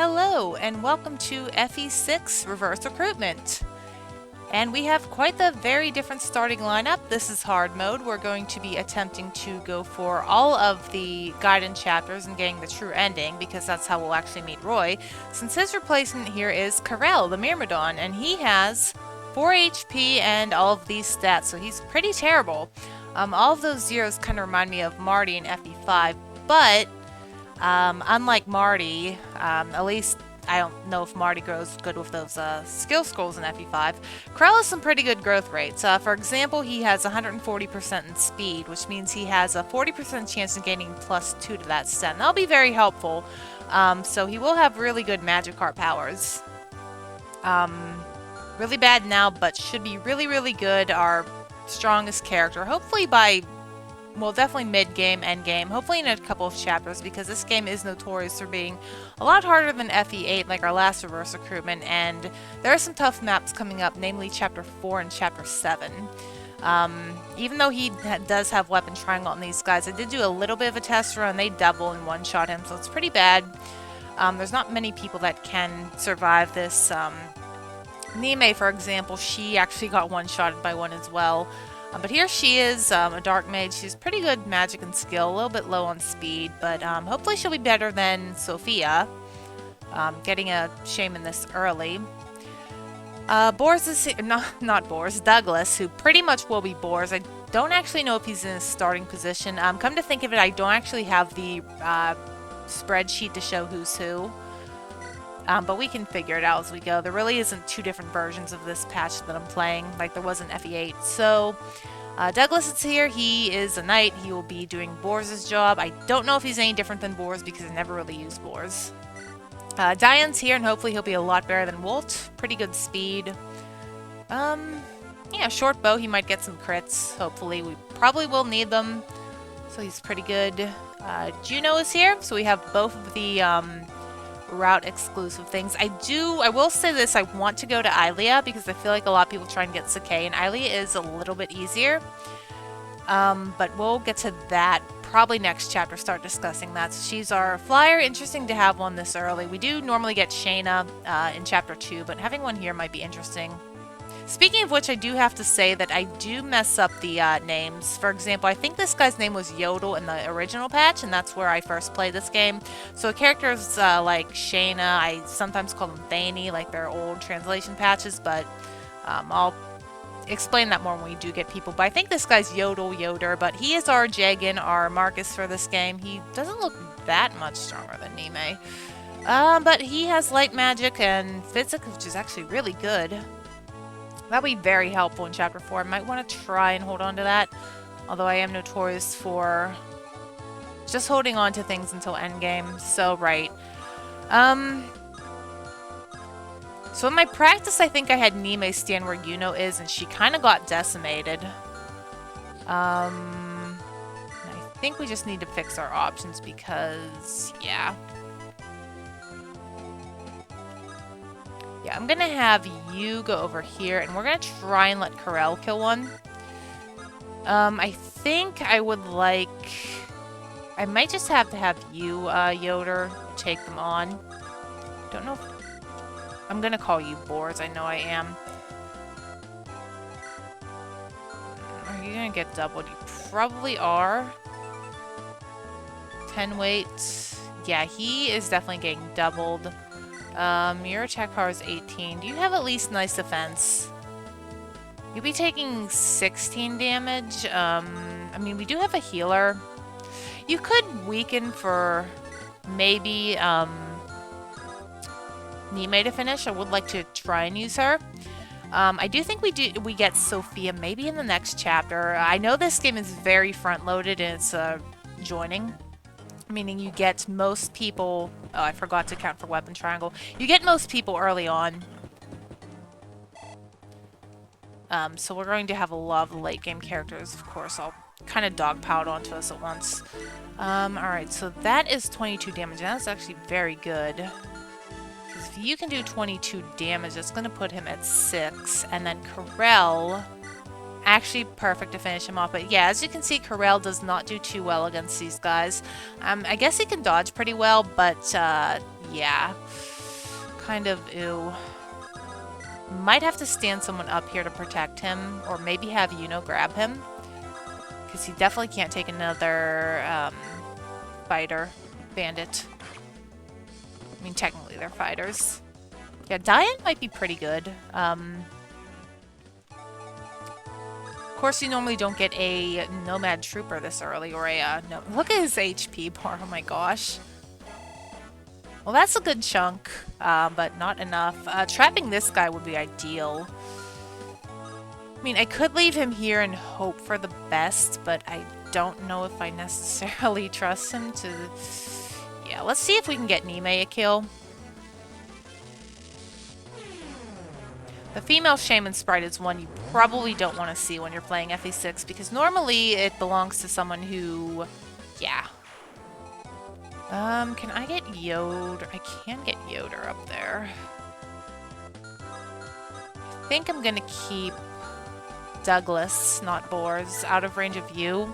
Hello and welcome to FE6 Reverse Recruitment. And we have quite the very different starting lineup. This is hard mode. We're going to be attempting to go for all of the gaiden chapters and getting the true ending, because that's how we'll actually meet Roy, since his replacement here is Karel, the Myrmidon, and he has 4 HP and all of these stats, so he's pretty terrible. All of those zeros kind of remind me of Marty in FE5, but unlike Marty, at least I don't know if Marty grows good with those skill scrolls in FE5. Karel has some pretty good growth rates. For example, he has 140% in speed, which means he has a 40% chance of gaining +2 to that stat. And that'll be very helpful. So he will have really good Magikarp powers. Really bad now, but should be really, really good. Our strongest character, hopefully by... well, definitely mid-game, end-game, hopefully in a couple of chapters, because this game is notorious for being a lot harder than FE8, like our last reverse recruitment, and there are some tough maps coming up, namely Chapter 4 and Chapter 7. Even though he does have weapon triangle on these guys, I did do a little bit of a test run, they double and one-shot him, so it's pretty bad. There's not many people that can survive this. Nime, for example, she actually got one-shotted by one as well. But here she is, a dark mage. She's pretty good magic and skill, a little bit low on speed, but hopefully she'll be better than Sophia. Getting a shaman this early. Boars is not Boars, Douglas, who pretty much will be Boars. I don't actually know if he's in a starting position. Come to think of it, I don't actually have the spreadsheet to show who's who. But we can figure it out as we go. There really isn't two different versions of this patch that I'm playing, like there was in FE8. So, Douglas is here. He is a knight. He will be doing Boars' job. I don't know if he's any different than Boars because I never really used Boars. Diane's here, and hopefully he'll be a lot better than Wolt. Pretty good speed. Yeah, short bow. He might get some crits. Hopefully. We probably will need them. So he's pretty good. Juno is here. So we have both of the... route exclusive things. I will say this, I want to go to Ilia because I feel like a lot of people try and get Sakai, and Ilia is a little bit easier. But we'll get to that probably next chapter, start discussing that. So she's our flyer. Interesting to have one this early. We do normally get Shayna in chapter 2, but having one here might be interesting. Speaking of which, I do have to say that I do mess up the names. For example, I think this guy's name was Yodel in the original patch, and that's where I first played this game. So characters like Shayna, I sometimes call them Thany, like their old translation patches, but I'll explain that more when we do get people. But I think this guy's Yodel Yoder, but he is our Jagan, our Marcus for this game. He doesn't look that much stronger than Nime. But he has light magic and physics, which is actually really good. That'll be very helpful in Chapter 4. I might want to try and hold on to that. Although I am notorious for just holding on to things until endgame. So, right. So in my practice, I think I had Nime stand where Yuno is, and she kind of got decimated. I think we just need to fix our options because, yeah. Yeah, I'm gonna have you go over here, and we're gonna try and let Karel kill one. I think I would like... I might just have to have you, Yoder, take them on. Don't know if... I'm gonna call you Boars, I know I am. Are you gonna get doubled? You probably are. 10 weight. Yeah, he is definitely getting doubled. Your attack power is 18. Do you have at least nice defense? You'll be taking 16 damage. I mean, we do have a healer. You could weaken for maybe, Nime to finish. I would like to try and use her. I do think we get Sophia maybe in the next chapter. I know this game is very front-loaded and it's, joining. Meaning you get most people... Oh, I forgot to count for weapon triangle. You get most people early on. So we're going to have a lot of late game characters, of course. I'll kind of dogpiled onto us at once. Alright, so that is 22 damage. That's actually very good. Because if you can do 22 damage, it's going to put him at 6. And then Karel... actually perfect to finish him off. But yeah, as you can see, Karel does not do too well against these guys. I guess he can dodge pretty well, but yeah. Kind of ew. Might have to stand someone up here to protect him, or maybe have Yuno grab him. Because he definitely can't take another fighter, bandit. I mean, technically they're fighters. Yeah, Diane might be pretty good. Of course, you normally don't get a Nomad Trooper this early, or a, no. Look at his HP bar, oh my gosh. Well, that's a good chunk, but not enough. Trapping this guy would be ideal. I mean, I could leave him here and hope for the best, but I don't know if I necessarily trust him to... Yeah, let's see if we can get Nime a kill. The female Shaman Sprite is one you probably don't want to see when you're playing FE6, because normally it belongs to someone who... Yeah. Can I get Yoder? I can get Yoder up there. I think I'm gonna keep Douglas, not Boars, out of range of you.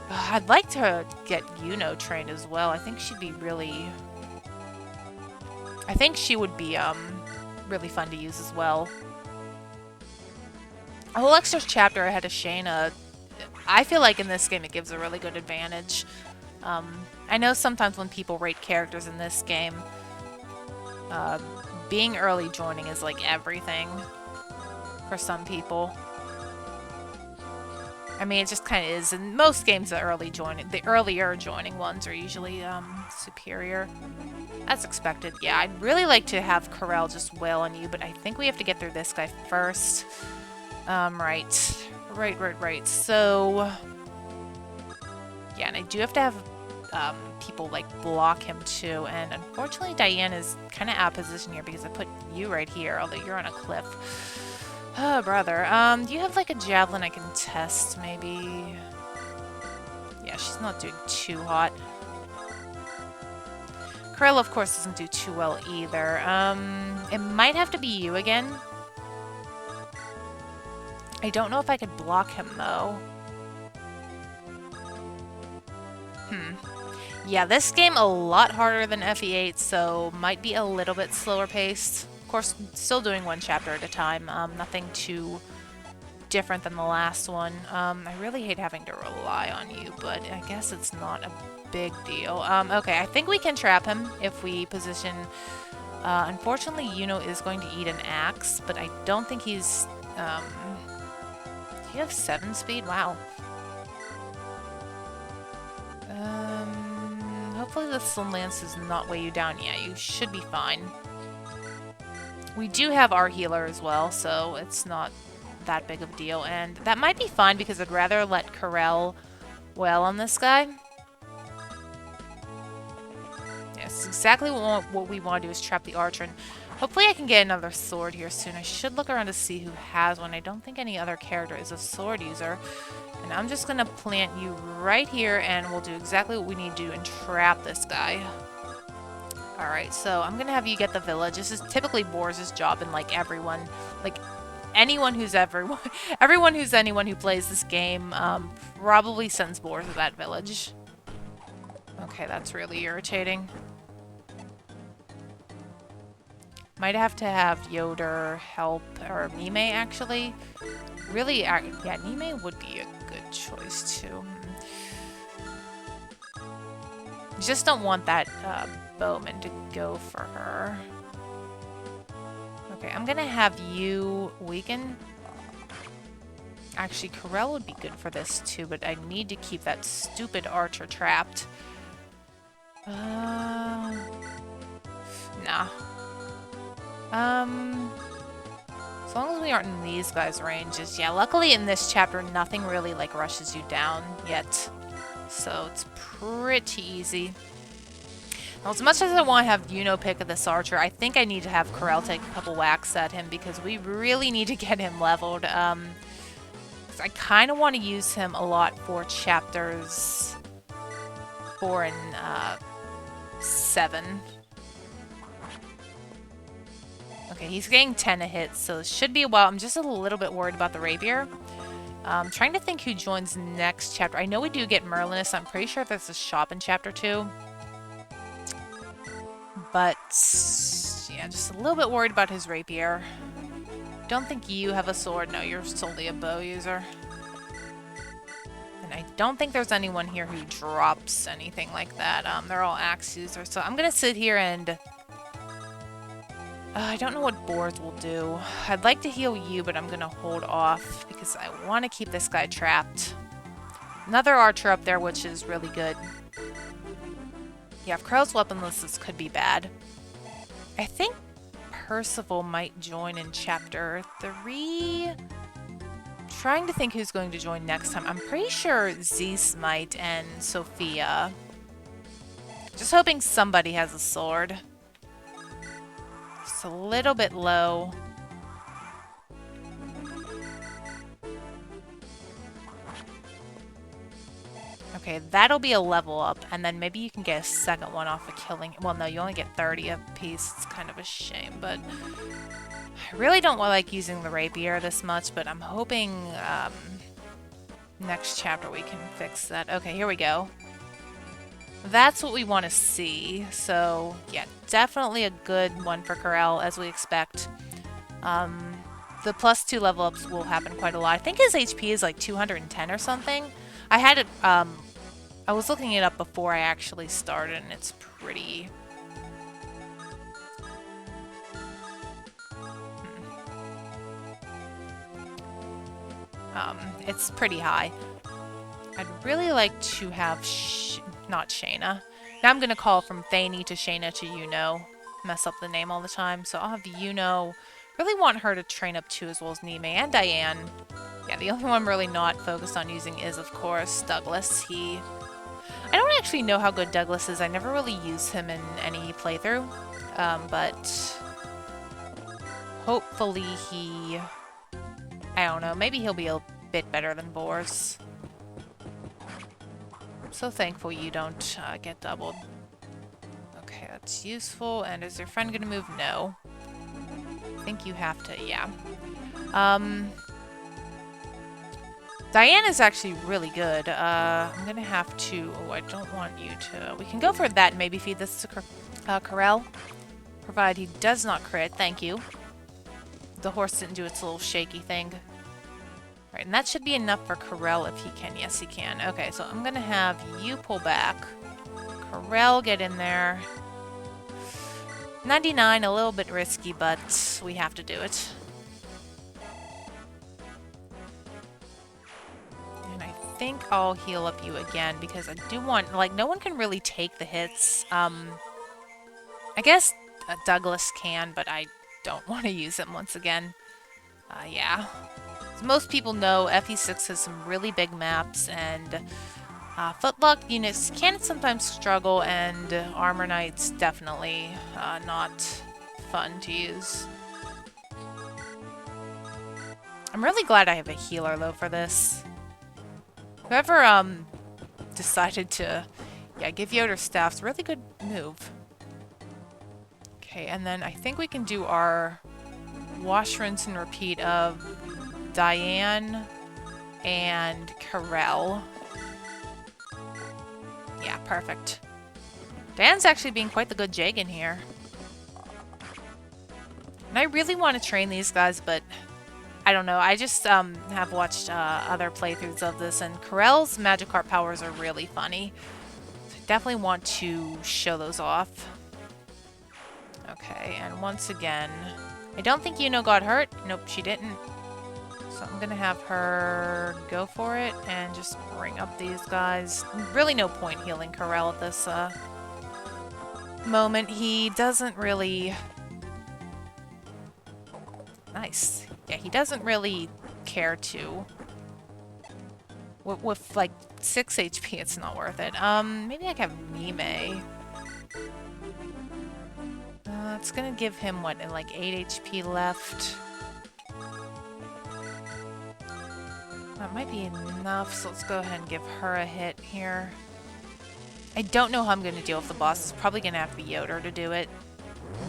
I'd like to get Yuno trained as well. I think she'd be really... I think she would be, really fun to use as well. A whole extra chapter ahead of Shayna. I feel like in this game it gives a really good advantage. I know sometimes when people rate characters in this game, being early joining is like everything for some people. I mean, it just kind of is. In most games, the earlier joining ones are usually superior. As expected. Yeah, I'd really like to have A-Karel just wail on you, but I think we have to get through this guy first. Right. So... Yeah, and I do have to have people, like, block him, too. And unfortunately, Diane is kind of out of position here because I put you right here, although you're on a cliff. Oh, brother. Do you have, like, a javelin I can test, maybe? Yeah, she's not doing too hot. A-Karel, of course, doesn't do too well either. It might have to be you again. I don't know if I could block him, though. Yeah, this game a lot harder than FE8, so might be a little bit slower paced. Of course, still doing one chapter at a time. Nothing too different than the last one. I really hate having to rely on you, but I guess it's not a big deal. Okay, I think we can trap him if we position... unfortunately, Yuno is going to eat an axe, but I don't think he's... do you have 7 speed? Wow. Hopefully the Slim Lance does not weigh you down. Yeah, you should be fine. We do have our healer as well, so it's not that big of a deal. And that might be fine because I'd rather let A-Karel wail on this guy. Yes, exactly what we want to do is trap the archer. And hopefully I can get another sword here soon. I should look around to see who has one. I don't think any other character is a sword user. And I'm just going to plant you right here, and we'll do exactly what we need to do and trap this guy. Alright, so I'm going to have you get the village. This is typically Boris' job, and like everyone, like anyone who's everyone who plays this game probably sends Boris to that village. Okay, that's really irritating. Might have to have Yoder help, or Nime actually. Really, yeah, Nime would be a good choice too. Just don't want that bowman to go for her. Okay, I'm gonna have you weaken. Actually, A-Karel would be good for this too, but I need to keep that stupid archer trapped. Nah. As long as we aren't in these guys' ranges. Yeah, luckily in this chapter, nothing really, like, rushes you down yet. So it's pretty easy. Now, as much as I want to have Yuno pick this archer, I think I need to have A-Karel take a couple whacks at him because we really need to get him leveled. I kind of want to use him a lot for chapters 4 and 7. Okay, he's getting 10 a hit, so it should be a while. I'm just a little bit worried about the rapier. Trying to think who joins next chapter. I know we do get Merlinus. I'm pretty sure there's a shop in chapter 2. But, yeah, just a little bit worried about his rapier. Don't think you have a sword. No, you're solely a bow user. And I don't think there's anyone here who drops anything like that. They're all axe users. So I'm going to sit here and... I don't know what boars will do. I'd like to heal you, but I'm going to hold off because I want to keep this guy trapped. Another archer up there, which is really good. Yeah, if Karel's weaponless, this could be bad. I think Percival might join in Chapter 3. Trying to think who's going to join next time. I'm pretty sure Zeus might and Sophia. Just hoping somebody has a sword. Just a little bit low. Okay, that'll be a level up, and then maybe you can get a second one off of killing. Well, no, you only get 30 a piece. It's kind of a shame, but I really don't like using the rapier this much, but I'm hoping next chapter we can fix that. Okay, here we go. That's what we want to see. So, yeah, definitely a good one for Karel, as we expect. The +2 level ups will happen quite a lot. I think his HP is like 210 or something. I had it, I was looking it up before I actually started, and it's pretty... it's pretty high. I'd really like to have not Shayna. Now I'm gonna call from Thani to Shayna to Yuno. Mess up the name all the time. So I'll have Yuno. Really want her to train up too, as well as Nime and Diane. Yeah, the only one I'm really not focused on using is, of course, Douglas. I don't actually know how good Douglas is. I never really use him in any playthrough. But hopefully he... I don't know. Maybe he'll be a bit better than Boars. I'm so thankful you don't get doubled. Okay, that's useful. And is your friend gonna move? No. I think you have to, yeah. Diane is actually really good. I'm gonna have to... Oh, I don't want you to... We can go for that and maybe feed this to Karel. Provided he does not crit. Thank you. The horse didn't do its little shaky thing. Right, and that should be enough for Karel if he can. Yes, he can. Okay, so I'm gonna have you pull back. Karel, get in there. 99, a little bit risky, but we have to do it. And I think I'll heal up you again because I do want... Like, no one can really take the hits. I guess Douglas can, but I don't want to use him once again. Yeah. As most people know, FE6 has some really big maps, and Footlock units can sometimes struggle, and Armor Knight's definitely not fun to use. I'm really glad I have a healer, though, for this. Whoever decided to give Yoder Staff's a really good move. Okay, and then I think we can do our wash, rinse, and repeat of Diane and Karel. Yeah, perfect. Diane's actually being quite the good Jagan here. And I really want to train these guys, but I don't know. I just have watched other playthroughs of this, and Karel's Magikarp powers are really funny. So I definitely want to show those off. Okay, and once again, I don't think Yuno got hurt. Nope, she didn't. So I'm gonna have her go for it and just bring up these guys. Really no point healing Karel at this moment. He doesn't really... Nice. Yeah, he doesn't really care to. With like 6 HP, it's not worth it. Maybe I can have Mime. It's gonna give him, what, like 8 HP left? That might be enough, so let's go ahead and give her a hit here. I don't know how I'm gonna deal with the boss. It's probably gonna have to be Yoder to do it.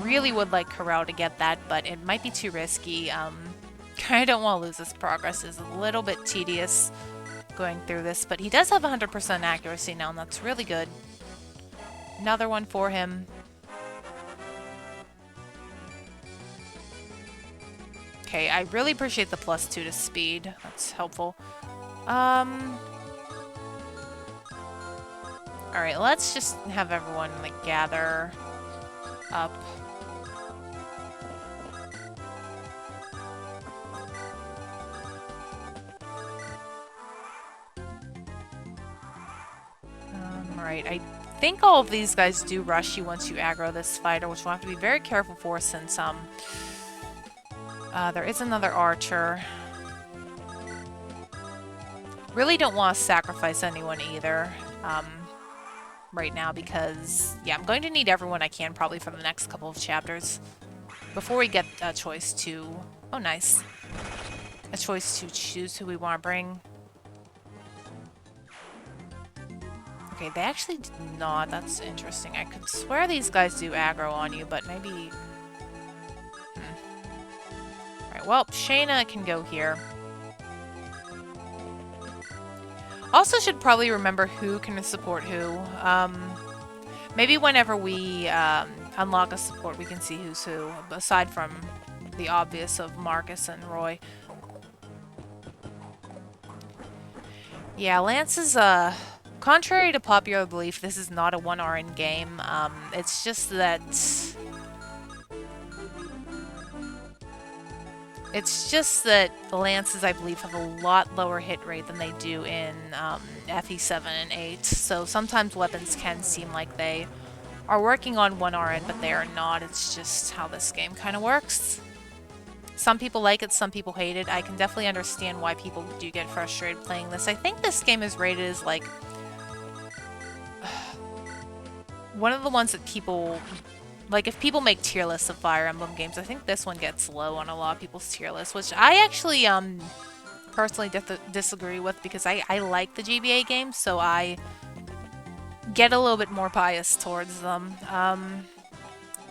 Really would like Karel to get that, but it might be too risky. I don't want to lose this progress. It's a little bit tedious going through this, but he does have 100% accuracy now, and that's really good. Another one for him. Okay, I really appreciate the +2 to speed. That's helpful. Alright, let's just have everyone, like, gather up. Right, I think all of these guys do rush you once you aggro this fighter, which we'll have to be very careful for since, there is another archer. Really don't want to sacrifice anyone either, right now because, yeah, I'm going to need everyone I can probably for the next couple of chapters before we get a choice to... Oh, nice. A choice to choose who we want to bring. Okay, they actually did not. That's interesting. I could swear these guys do aggro on you, but maybe... Alright, well, Shayna can go here. Also should probably remember who can support who. Maybe whenever we unlock a support, we can see who's who, aside from the obvious of Marcus and Roy. Yeah, Lance is, contrary to popular belief, this is not a 1RN game. It's just that... It's just that the Lances, I believe, have a lot lower hit rate than they do in FE7 and 8. So sometimes weapons can seem like they are working on 1RN, but they are not. It's just how this game kind of works. Some people like it, some people hate it. I can definitely understand why people do get frustrated playing this. I think this game is rated as, like, one of the ones that people... Like, if people make tier lists of Fire Emblem games, I think this one gets low on a lot of people's tier lists, which I actually, personally disagree with because I like the GBA games, so I get a little bit more biased towards them.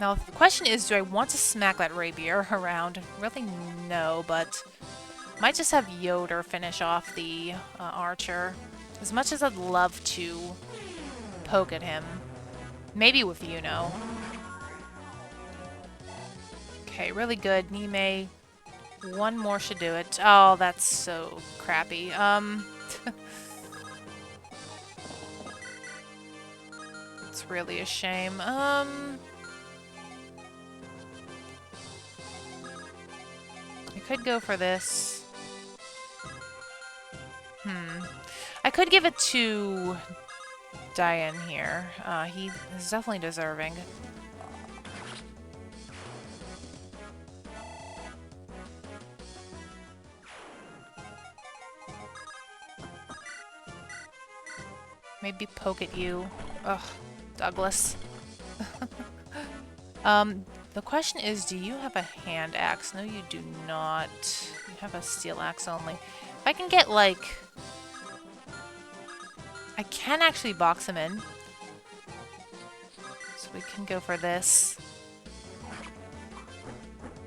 Now, the question is, do I want to smack that rapier around? Really, no, but might just have Yoder finish off the archer. As much as I'd love to poke at him. Maybe with Yuno. Okay, really good. Nime. One more should do it. Oh, that's so crappy. It's really a shame. I could go for this. I could give it to Diane here. He is definitely deserving. Maybe poke at you. Ugh, Douglas. The question is, do you have a hand axe? No, you do not. You have a steel axe only. If I can get, like... I can actually box him in. So we can go for this.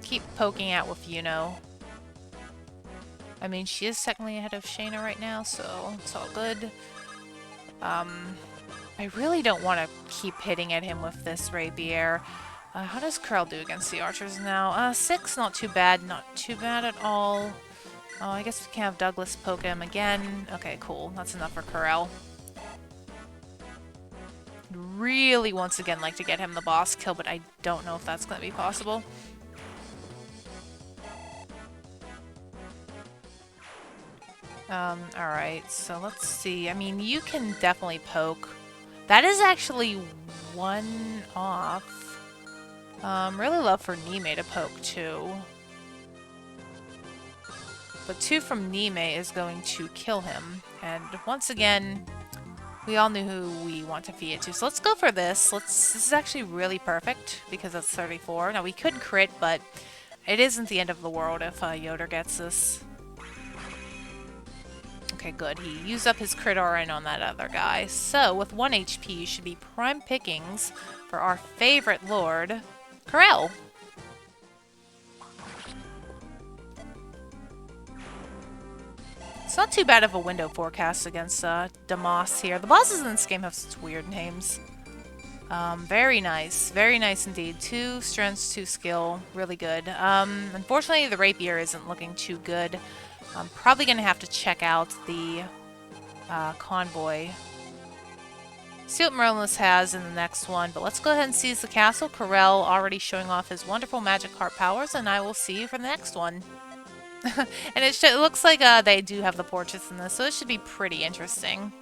Keep poking out with Yuno. I mean, she is technically ahead of Shayna right now, so it's all good. I really don't want to keep hitting at him with this rapier. How does A-Karel do against the archers now? 6, not too bad. Not too bad at all. Oh, I guess we can have Douglas poke him again. Okay, cool. That's enough for A-Karel. Really, once again, like to get him the boss kill, but I don't know if that's going to be possible. Alright, so let's see. I mean, you can definitely poke. That is actually 1 off. Really love for Nime to poke, too. But 2 from Nime is going to kill him. And once again, we all knew who we want to feed it to. So let's go for this. This is actually really perfect, because that's 34. Now, we could crit, but it isn't the end of the world if Yoder gets this. Okay, good. He used up his crit RN on that other guy. So, with 1 HP, you should be prime pickings for our favorite lord, A-Karel. It's not too bad of a window forecast against Damas here. The bosses in this game have such weird names. Very nice. Very nice indeed. 2 strengths, 2 skill. Really good. Unfortunately, the rapier isn't looking too good. I'm probably going to have to check out the convoy. See what Merlinus has in the next one, but let's go ahead and seize the castle. A-Karel already showing off his wonderful Magikarp powers, and I will see you for the next one. And it looks like they do have the portraits in this, so it should be pretty interesting.